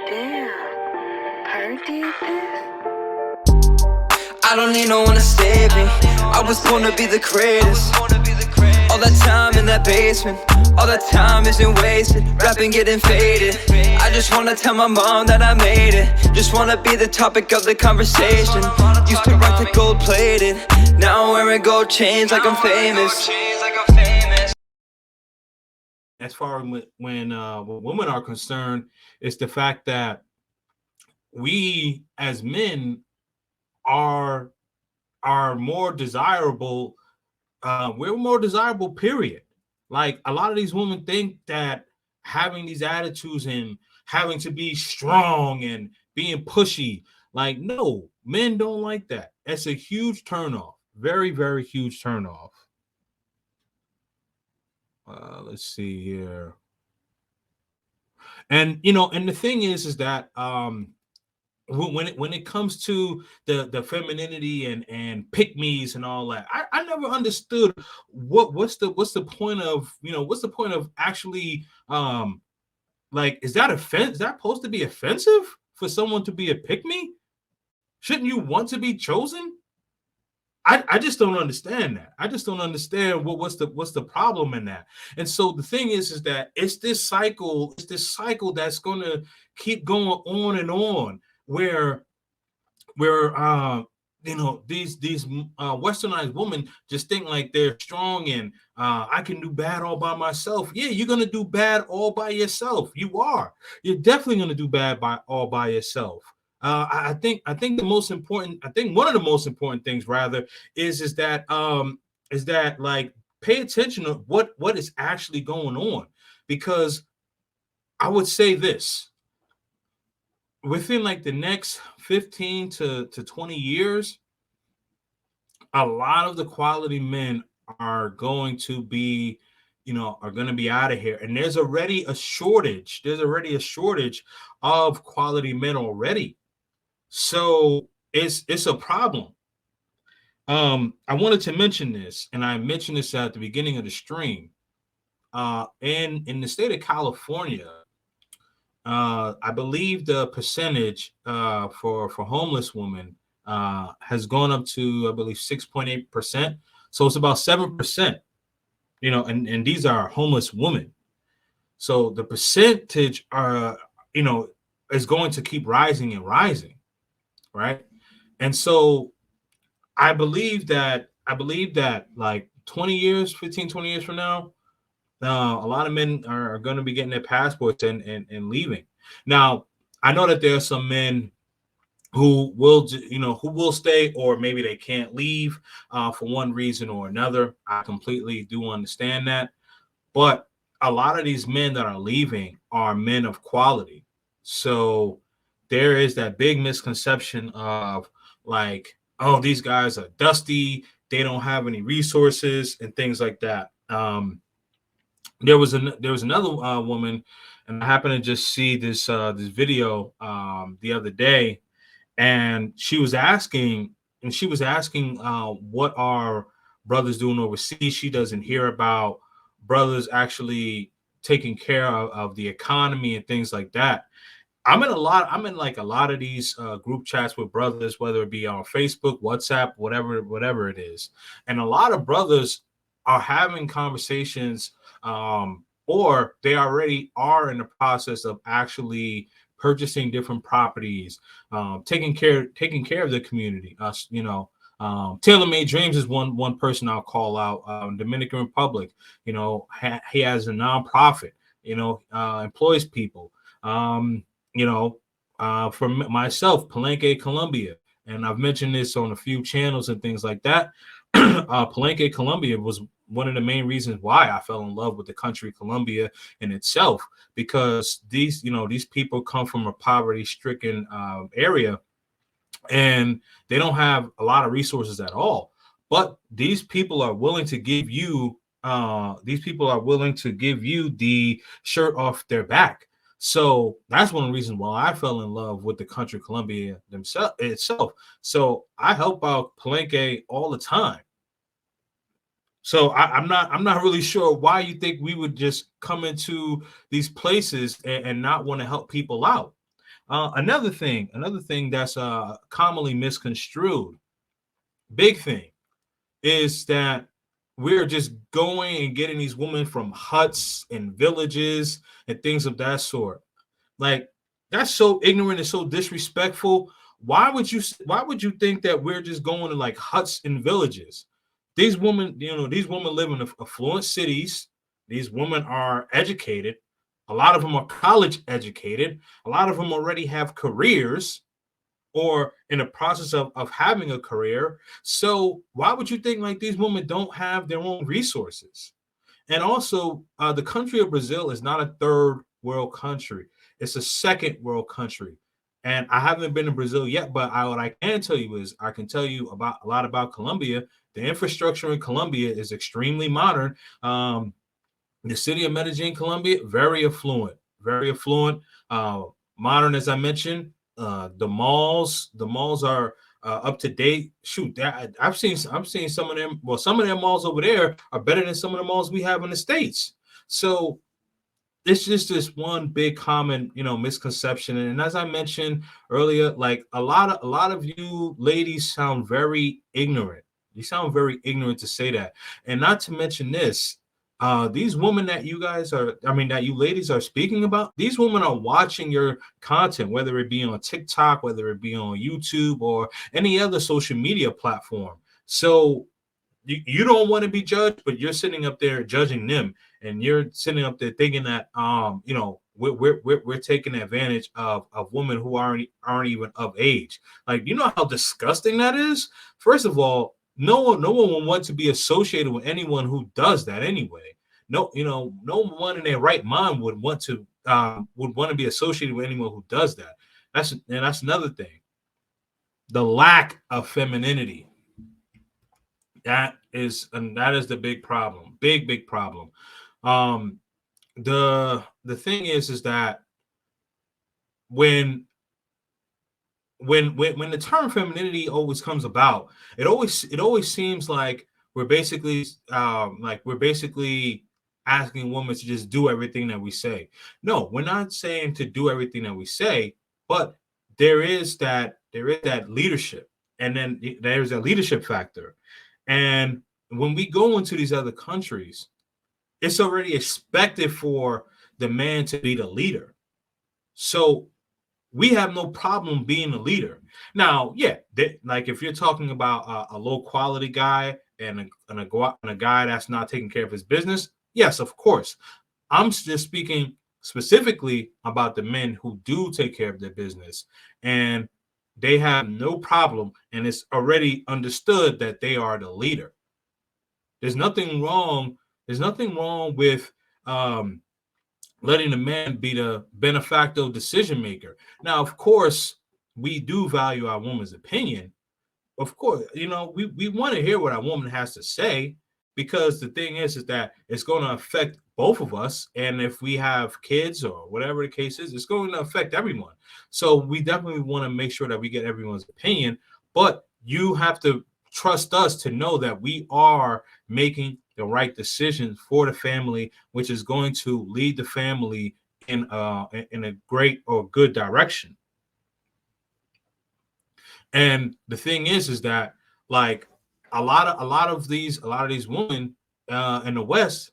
Damn, Perk did this? I don't need no one to save me. I was born to be the greatest. All that time in that basement, all that time isn't wasted. Rapping getting faded. I just wanna tell my mom that I made it. Just wanna be the topic of the conversation. Used to rock the gold plated. Now I'm wearing gold chains like I'm famous. As far as when women are concerned, it's the fact that we as men are more desirable. We're more desirable, period. Like, a lot of these women think that having these attitudes and having to be strong and being pushy, like, no, men don't like that. That's a huge turnoff. Very, very huge turnoff. Let's see here. And and the thing is that when it comes to the femininity and pick me's and all that, I never understood what's the point of what's the point of actually like, is that supposed to be offensive for someone to be a pick me? Shouldn't you want to be chosen? I just don't understand that. I just don't understand what's the problem in that. And so the thing is that it's this cycle that's gonna keep going on and on, where these westernized women just think like they're strong and I can do bad all by myself. Yeah, you're gonna do bad all by yourself. You're definitely gonna do bad all by yourself. I think the most important, I think one of the most important things rather is that like, pay attention to what is actually going on, because I would say this: within like the next 15 to 20 years, a lot of the quality men are going to be out of here. And there's already a shortage of quality men already. So it's a problem. I wanted to mention this, and I mentioned this at the beginning of the stream. In the state of California, I believe the percentage for homeless women has gone up to, I believe, 6.8%. So it's about 7%. And these are homeless women. So the percentage is going to keep rising and rising, right? And so I believe that like 20 years, 15, 20 years from now, a lot of men are going to be getting their passports and leaving. Now, I know that there are some men who will stay, or maybe they can't leave for one reason or another. I completely do understand that. But a lot of these men that are leaving are men of quality. So there is that big misconception of like, oh, these guys are dusty, they don't have any resources and things like that. There was another woman, and I happened to just see this video the other day, and she was asking what are brothers doing overseas. She doesn't hear about brothers actually taking care of the economy and things like that. I'm in a lot of these group chats with brothers, whether it be on Facebook, WhatsApp, whatever it is, and a lot of brothers are having conversations, or they already are in the process of actually purchasing different properties, taking care of the community. Tailor-Made Dreams is one person I'll call out. Dominican Republic, he has a nonprofit, employs people. For myself, Palenque, Colombia, and I've mentioned this on a few channels and things like that. Palenque, Colombia was one of the main reasons why I fell in love with the country Colombia in itself, because these people come from a poverty-stricken area, and they don't have a lot of resources at all. But these people are willing to give you the shirt off their back. So that's one of the reasons why I fell in love with the country Colombia itself. So I help out Palenque all the time. So I'm not really sure why you think we would just come into these places and not want to help people out. Another thing that's commonly misconstrued, big thing, is that we're just going and getting these women from huts and villages and things of that sort. Like, that's so ignorant and so disrespectful. Why would you think that we're just going to like huts and villages? These women live in affluent cities. These women are educated. A lot of them are college educated. A lot of them already have careers or in the process of having a career. So why would you think like these women don't have their own resources? And also, the country of Brazil is not a third world country; it's a second world country. And I haven't been to Brazil yet, but what I can tell you is I can tell you about a lot about Colombia. The infrastructure in Colombia is extremely modern. The city of Medellin, Colombia, very affluent, uh, modern, as I mentioned. The malls are up to date. Shoot, I've seen some of them. Well, some of their malls over there are better than some of the malls we have in the states. So it's just this one big common, misconception. And as I mentioned earlier, like a lot of you ladies sound very ignorant. You sound very ignorant to say that. And not to mention this, these women that you guys are, I mean, that you ladies are speaking about, these women are watching your content, whether it be on TikTok, whether it be on YouTube or any other social media platform. So you don't want to be judged, but you're sitting up there judging them, and you're sitting up there thinking that we're taking advantage of women who aren't even of age. Like, you know how disgusting that is. First of all, no one will want to be associated with anyone who does that anyway. No, no one in their right mind would want to be associated with anyone who does that. That's another thing. The lack of femininity. That is the big problem. Big problem. Um, the thing is that when when the term femininity always comes about, it always seems like we're basically asking women to just do everything that we say. No, we're not saying to do everything that we say, but there is that leadership, and then there's a leadership factor. And when we go into these other countries, it's already expected for the man to be the leader. So we have no problem being a leader. Now, yeah, like if you're talking about a low quality guy and a guy that's not taking care of his business, yes, of course. I'm just speaking specifically about the men who do take care of their business, and they have no problem, and it's already understood that they are the leader. There's nothing wrong. There's nothing wrong with um, letting the man be the benefactor decision maker. Now, of course, we do value our woman's opinion. Of course, we want to hear what our woman has to say, because the thing is that it's going to affect both of us. And if we have kids or whatever the case is, it's going to affect everyone. So we definitely want to make sure that we get everyone's opinion. But you have to trust us to know that we are making the right decisions for the family, which is going to lead the family in a great or good direction. And the thing is that, like, a lot of these women in the West,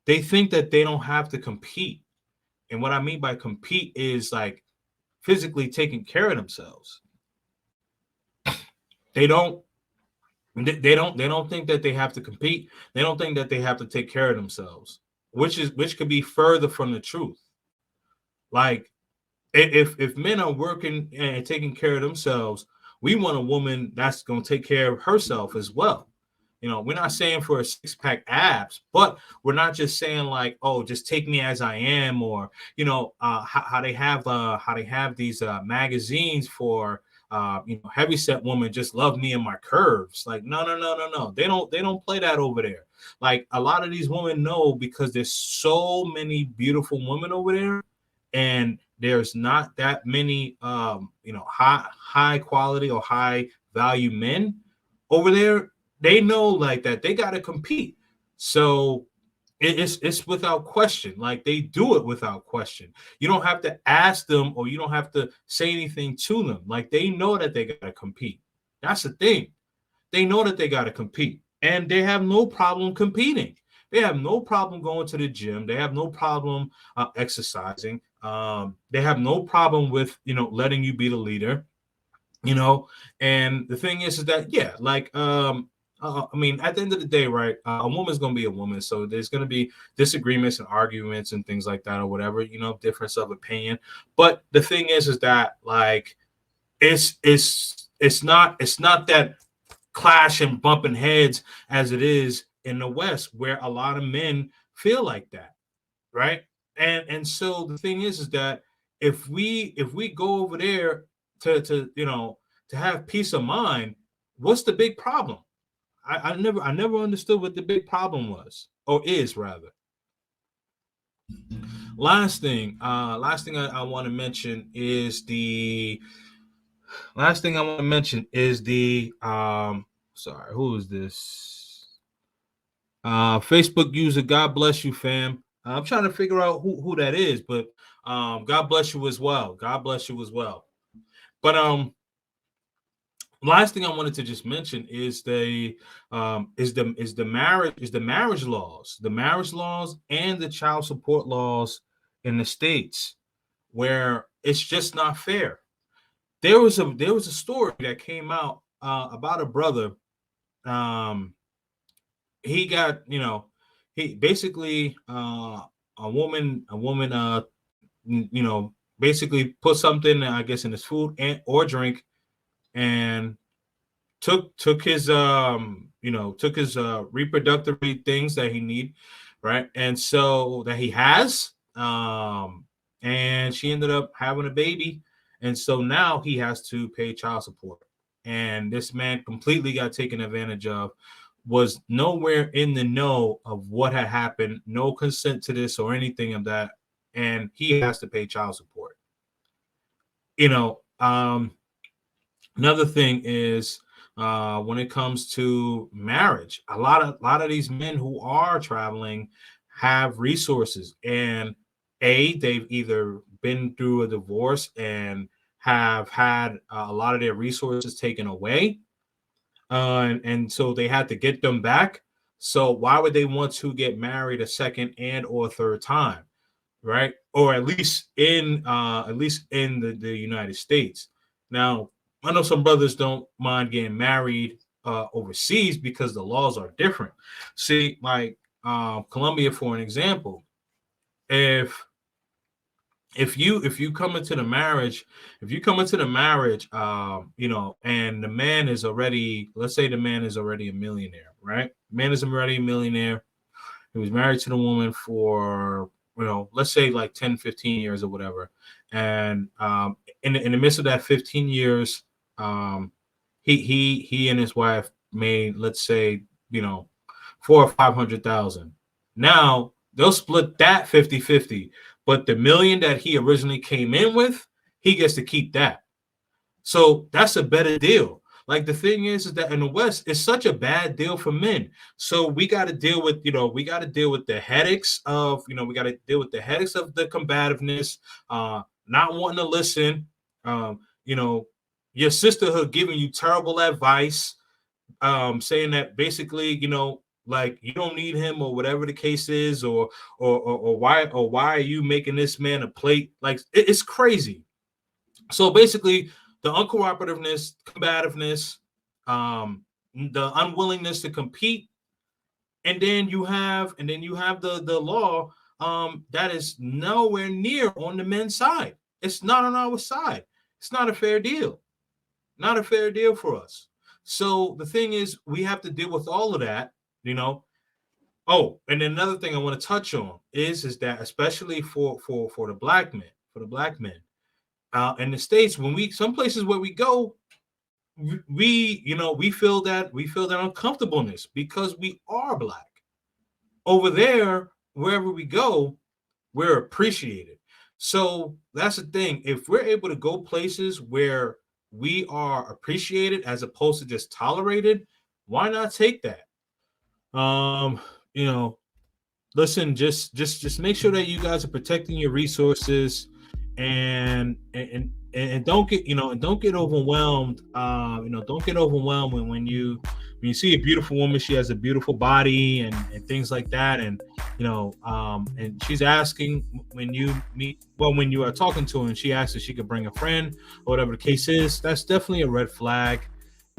they think that they don't have to compete. And what I mean by compete is like physically taking care of themselves. They don't they don't think that they have to compete. They don't think that they have to take care of themselves, which could be further from the truth. Like, if men are working and taking care of themselves, we want a woman that's going to take care of herself as well. We're not saying for a six pack abs, but we're not just saying like, oh, just take me as I am, or how they have these magazines for heavy set women, just love me and my curves. Like, no, no, no, no, no. They don't play that over there. Like, a lot of these women know, because there's so many beautiful women over there, and there's not that many high quality or high value men over there. They know like that they got to compete. So It's without question. Like, they do it without question. You don't have to ask them, or you don't have to say anything to them. Like, they know that they got to compete. That's the thing. They know that they got to compete, and they have no problem competing. They have no problem going to the gym. They have no problem exercising. They have no problem with, letting you be the leader. you know and the thing is that, yeah, like, I mean, at the end of the day, right, a woman's gonna be a woman, so there's gonna be disagreements and arguments and things like that, or whatever, difference of opinion. But the thing is that, like, it's not that clash and bumping heads as it is in the West, where a lot of men feel like that, right? And so the thing is that if we go over there to have peace of mind, what's the big problem? I never understood what the big problem was, or is, rather. Last thing I want to mention is the last thing I want to mention is the sorry, who is this? Facebook user, God bless you, fam. I'm trying to figure out who that is, but God bless you as well. God bless you as well. But last thing I wanted to just mention is the marriage laws and the child support laws in the states, where it's just not fair. There was a story that came out about a brother. Um, he got, he basically, a woman basically put something, I guess, in his food and or drink, and took his reproductive things that he need, right? And so that he has, and she ended up having a baby, and so now he has to pay child support. And this man completely got taken advantage of, was nowhere in the know of what had happened, no consent to this or anything of that, and he has to pay child support. you know Another thing is, when it comes to marriage, a lot of these men who are traveling have resources, and they've either been through a divorce and have had a lot of their resources taken away, and so they had to get them back. So why would they want to get married a second and or third time, right? Or at least in the United States. Now, I know some brothers don't mind getting married overseas because the laws are different. See, like, Colombia, for an example, if if you come into the marriage, and the man is already, let's say the man is already a millionaire, right? Man is already a millionaire. He was married to the woman for, let's say, like 10, 15 years or whatever. And in the midst of that 15 years, he and his wife made, let's say, four or 500,000. Now they'll split that 50-50, but the million that he originally came in with, he gets to keep that. So that's a better deal. Like, the thing is that in the West, it's such a bad deal for men. So we got to deal with, the headaches of, the combativeness, not wanting to listen, you know, your sisterhood giving you terrible advice, saying that basically, like, you don't need him, or whatever the case is, or why are you making this man a plate? Like, it's crazy. So basically, the uncooperativeness, combativeness, the unwillingness to compete, and then you have the law, that is nowhere near on the men's side. It's not on our side. It's not a fair deal. Not a fair deal for us. So the thing is, we have to deal with all of that, you know. Oh, and another thing I want to touch on is that, especially for the black men, in the States, when some places where we go, we feel that uncomfortableness because we are black. Over there, wherever we go, we're appreciated. So that's the thing. If we're able to go places where we are appreciated as opposed to just tolerated, why not take that? Um, you know, listen, just make sure that you guys are protecting your resources, and don't get, and don't get overwhelmed. Don't get overwhelmed when you see a beautiful woman. She has a beautiful body and things like that, and she's asking when you meet, well, when you are talking to her, and she asks if she could bring a friend or whatever the case is. That's definitely a red flag.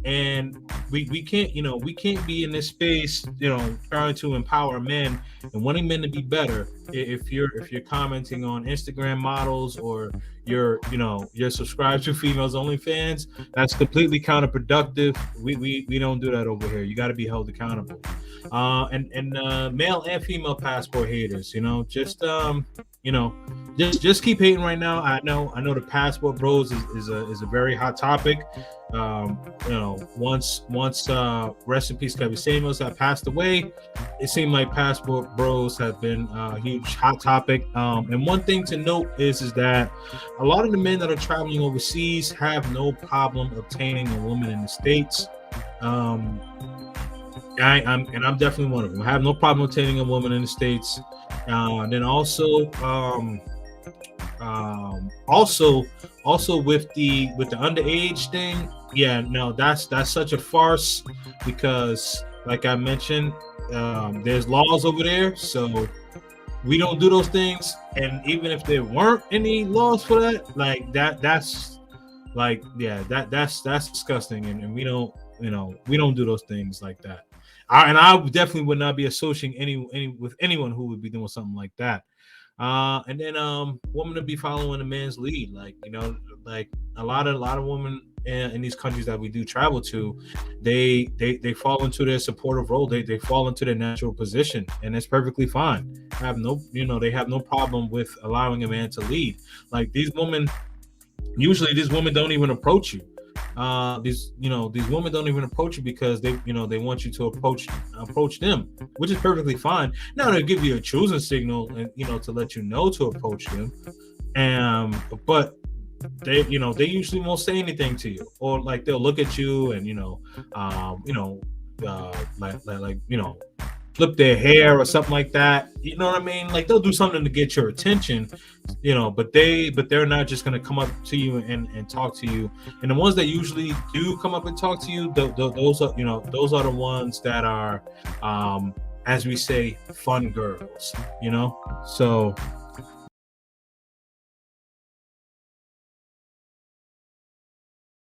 And we can't, we can't be in this space, trying to empower men and wanting men to be better if you're commenting on Instagram models, or you're subscribed to females only fans. That's completely counterproductive. We don't do that over here. You got to be held accountable. And male and female passport haters, just keep hating right now. I know the passport bros is a very hot topic. Once rest in peace Kevin Samuels had passed away, it seemed like passport bros have been a huge hot topic. And one thing to note is that a lot of the men that are traveling overseas have no problem obtaining a woman in the States. I'm definitely one of them. I have no problem obtaining a woman in the States. And then also with the underage thing, yeah, no, that's such a farce, because like I mentioned, there's laws over there, so we don't do those things. And even if there weren't any laws for that, like that's disgusting, and we don't do those things like that. I definitely would not be associating any with anyone who would be doing something like that. And then women to be following a man's lead, like a lot of women in these countries that we do travel to, they fall into their supportive role. They fall into their natural position, and it's perfectly fine. They have no problem with allowing a man to lead. Like usually these women don't even approach you. These women don't even approach you because they want you to approach them, which is perfectly fine. Now they give you a choosing signal, and to let you know to approach them, but they usually won't say anything to you, or like they'll look at you and flip their hair or something like that. You know what I mean? Like they'll do something to get your attention, but they're not just gonna come up to you and talk to you. And the ones that usually do come up and talk to you, those are the ones that are, as we say, fun girls. So